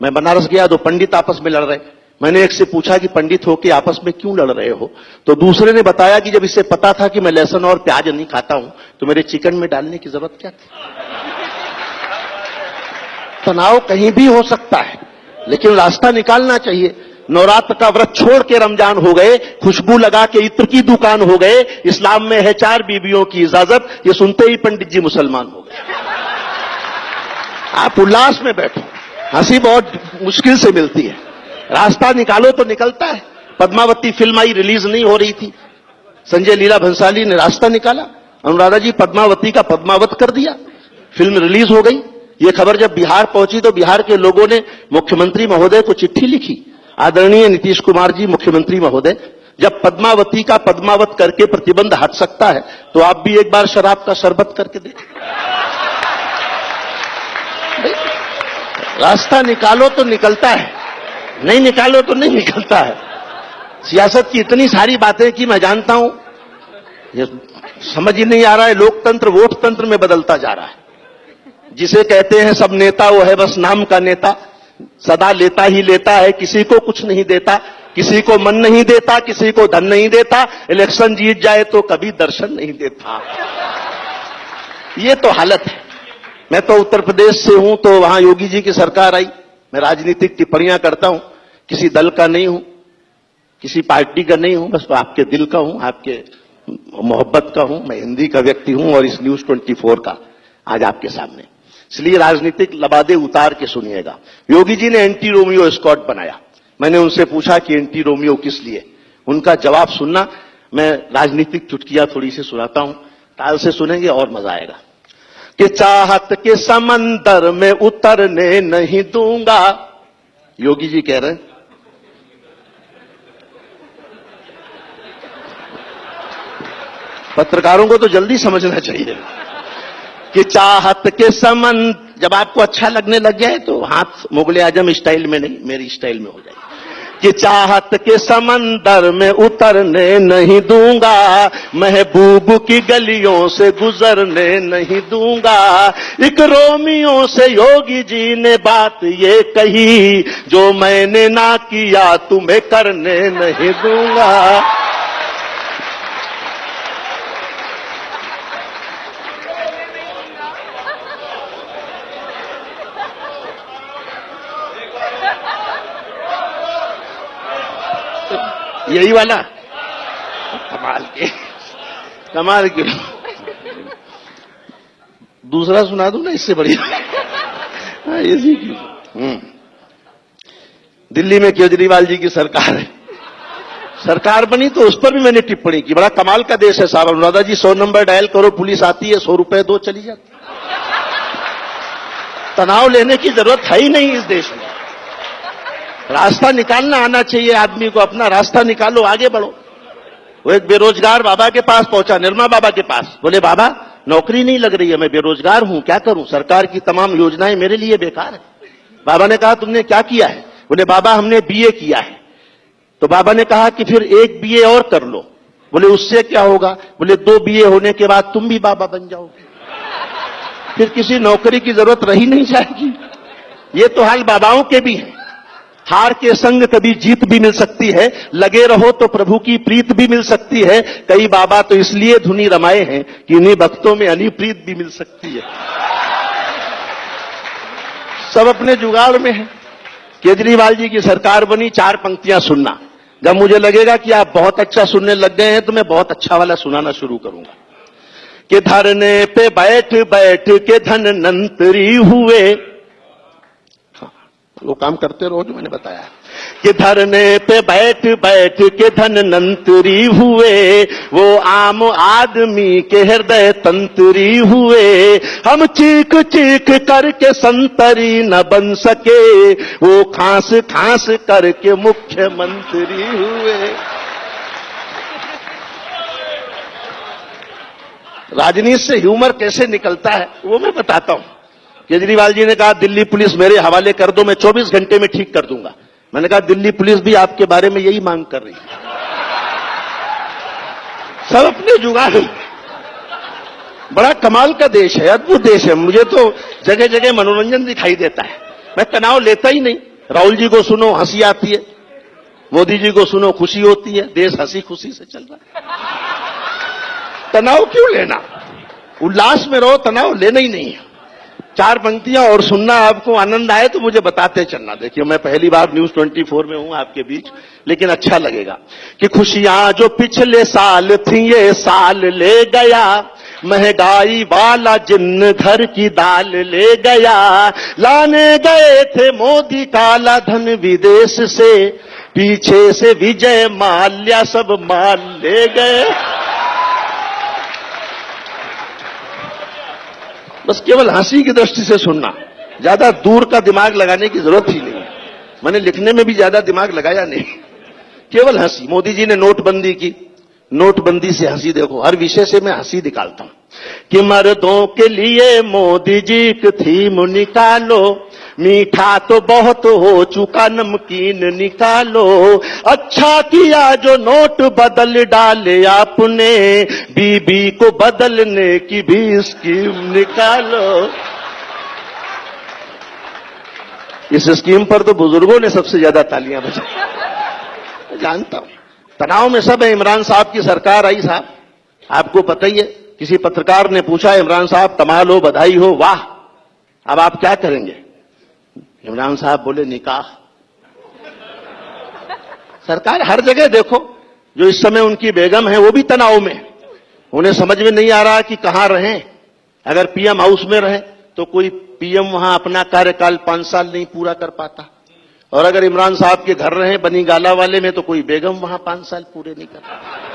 मैं बनारस गया तो पंडित आपस में लड़ रहे। मैंने एक से पूछा कि पंडित होके आपस में क्यों लड़ रहे हो, तो दूसरे ने बताया कि जब इसे पता था कि मैं लहसुन और प्याज नहीं खाता हूं तो मेरे चिकन में डालने की जरूरत क्या थी। तनाव कहीं भी हो सकता है, लेकिन रास्ता निकालना चाहिए। नवरात्र का व्रत छोड़ के रमजान हो गए, खुशबू लगा के इत्र की दुकान हो गए, इस्लाम में है 4 बीवियों की इजाजत, ये सुनते ही पंडित जी मुसलमान हो गए। आप उल्लास में बैठो, हंसी बहुत मुश्किल से मिलती है, रास्ता निकालो तो निकलता है। पद्मावती फिल्म आई, रिलीज नहीं हो रही थी, संजय लीला भंसाली ने रास्ता निकाला, अनुराधा जी पद्मावती का पद्मावत कर दिया, फिल्म रिलीज हो गई। ये खबर जब बिहार पहुंची तो बिहार के लोगों ने मुख्यमंत्री महोदय को चिट्ठी लिखी, आदरणीय नीतीश कुमार जी मुख्यमंत्री महोदय, जब पद्मावती का पद्मावत करके प्रतिबंध हट सकता है तो आप भी एक बार शराब का शरबत करके देखें। रास्ता निकालो तो निकलता है, नहीं निकालो तो नहीं निकलता है। सियासत की इतनी सारी बातें कि मैं जानता हूं, ये समझ ही नहीं आ रहा है, लोकतंत्र वोट तंत्र में बदलता जा रहा है। जिसे कहते हैं सब नेता वो है बस नाम का नेता, सदा लेता ही लेता है, किसी को कुछ नहीं देता, किसी को मन नहीं देता, किसी को धन नहीं देता, इलेक्शन जीत जाए तो कभी दर्शन नहीं देता। ये तो हालत है। मैं तो उत्तर प्रदेश से हूं, तो वहां योगी जी की सरकार आई। मैं राजनीतिक टिप्पणियां करता हूं, किसी दल का नहीं हूं, किसी पार्टी का नहीं हूं, बस आपके दिल का हूं, आपके मोहब्बत का हूं। मैं हिंदी का व्यक्ति हूं और इस न्यूज 24 का आज आपके सामने, इसलिए राजनीतिक लबादे उतार के सुनिएगा। योगी जी ने एंटी रोमियो स्क्वाड बनाया। मैंने उनसे पूछा कि एंटी रोमियो किस लिए, उनका जवाब सुनना। मैं राजनीतिक चुटकियां थोड़ी सी सुनाता हूं, ताल से सुनेंगे और मजा आएगा। कि चाहत के समंदर में उतरने नहीं दूंगा, योगी जी कह रहे हैं। पत्रकारों को तो जल्दी समझना चाहिए कि चाहत के समंदर, जब आपको अच्छा लगने लग जाए तो हाथ मुगले आजम स्टाइल में नहीं, मेरी स्टाइल में हो जाए। कि चाहत के समंदर में उतरने नहीं दूंगा, महबूब की गलियों से गुजरने नहीं दूंगा। एक रोमियो से योगी जी ने बात ये कही, जो मैंने ना किया तुम्हें करने नहीं दूंगा। यही वाला कमाल के दूसरा सुना दूं ना, इससे बढ़िया। इसी की दिल्ली में केजरीवाल जी की सरकार है, सरकार बनी तो उस पर भी मैंने टिप्पणी की। बड़ा कमाल का देश है साहब। अनुराधा जी 100 नंबर डायल करो, पुलिस आती है, 100 रुपए दो, चली जाती। तनाव लेने की जरूरत है ही नहीं इस देश में। रास्ता निकालना आना चाहिए आदमी को, अपना रास्ता निकालो, आगे बढ़ो। वो एक बेरोजगार बाबा के पास पहुंचा, निर्मा बाबा के पास। बोले बाबा नौकरी नहीं लग रही है, मैं बेरोजगार हूं, क्या करूं, सरकार की तमाम योजनाएं मेरे लिए बेकार है। बाबा ने कहा तुमने क्या किया है? बोले बाबा हमने बीए किया है। तो बाबा ने कहा कि फिर एक बीए और कर लो। बोले उससे क्या होगा? बोले 2 बीए होने के बाद तुम भी बाबा बन जाओगे, फिर किसी नौकरी की जरूरत रही नहीं जाएगी। ये तो हाल बाबाओं के भी है। हार के संग कभी जीत भी मिल सकती है, लगे रहो तो प्रभु की प्रीत भी मिल सकती है। कई बाबा तो इसलिए धुनी रमाए हैं कि इन्हीं भक्तों में अनिप्रीत भी मिल सकती है। सब अपने जुगाड़ में है। केजरीवाल जी की सरकार बनी, 4 पंक्तियां सुनना। जब मुझे लगेगा कि आप बहुत अच्छा सुनने लग गए हैं तो मैं बहुत अच्छा वाला सुनाना शुरू करूंगा। कि धरने पे बैठ बैठ के धनवंतरी हुए, वो काम करते रहो जो मैंने बताया। कि धरने पे बैठ बैठ के धनवंतरी हुए, वो आम आदमी के हृदय तंत्री हुए। हम चीख चीख करके संतरी न बन सके, वो खांस खांस करके मुख्यमंत्री हुए। राजनीति से ह्यूमर कैसे निकलता है वो मैं बताता हूं। केजरीवाल जी ने कहा दिल्ली पुलिस मेरे हवाले कर दो, मैं 24 घंटे में ठीक कर दूंगा। मैंने कहा दिल्ली पुलिस भी आपके बारे में यही मांग कर रही है। सब अपने जुगाड़। बड़ा कमाल का देश है, अद्भुत देश है। मुझे तो जगह जगह मनोरंजन दिखाई देता है, मैं तनाव लेता ही नहीं। राहुल जी को सुनो हंसी आती है, मोदी जी को सुनो खुशी होती है, देश हंसी खुशी से चल रहा है। तनाव क्यों लेना, उल्लास में रहो, तनाव लेना ही नहीं है। 4 पंक्तियां और सुनना, आपको आनंद आए तो मुझे बताते चलना। देखिए मैं पहली बार न्यूज 24 में हूं आपके बीच, लेकिन अच्छा लगेगा कि खुशियां जो पिछले साल थी ये साल ले गया, महंगाई वाला जिन्न घर की दाल ले गया, लाने गए थे मोदी काला धन विदेश से, पीछे से विजय माल्या सब माल ले गए। बस केवल हंसी की दृष्टि से सुनना, ज्यादा दूर का दिमाग लगाने की जरूरत ही नहीं है। मैंने लिखने में भी ज्यादा दिमाग लगाया नहीं, केवल हंसी। मोदी जी ने नोटबंदी की, नोटबंदी से हंसी देखो, हर विषय से मैं हंसी निकालता हूं कि मर्दों के लिए मोदी जी की थीम निकालो, मीठा तो बहुत हो चुका नमकीन निकालो, अच्छा किया जो नोट बदल डाले आपने, बीबी को बदलने की भी स्कीम निकालो। इस स्कीम पर तो बुजुर्गों ने सबसे ज्यादा तालियां बजाई, जानता हूं। तनाव में सब है। इमरान साहब की सरकार आई साहब, आपको पता ही है। किसी पत्रकार ने पूछा इमरान साहब कमाल हो, बधाई हो, वाह, अब आप क्या करेंगे? इमरान साहब बोले निकाह। सरकार हर जगह देखो, जो इस समय उनकी बेगम है वो भी तनाव में, उन्हें समझ में नहीं आ रहा कि कहां रहें। अगर पीएम हाउस में रहे तो कोई पीएम वहां अपना कार्यकाल 5 साल नहीं पूरा कर पाता, और अगर इमरान साहब के घर रहे बनी गाला वाले में तो कोई बेगम वहां 5 साल पूरे नहीं कर पाता।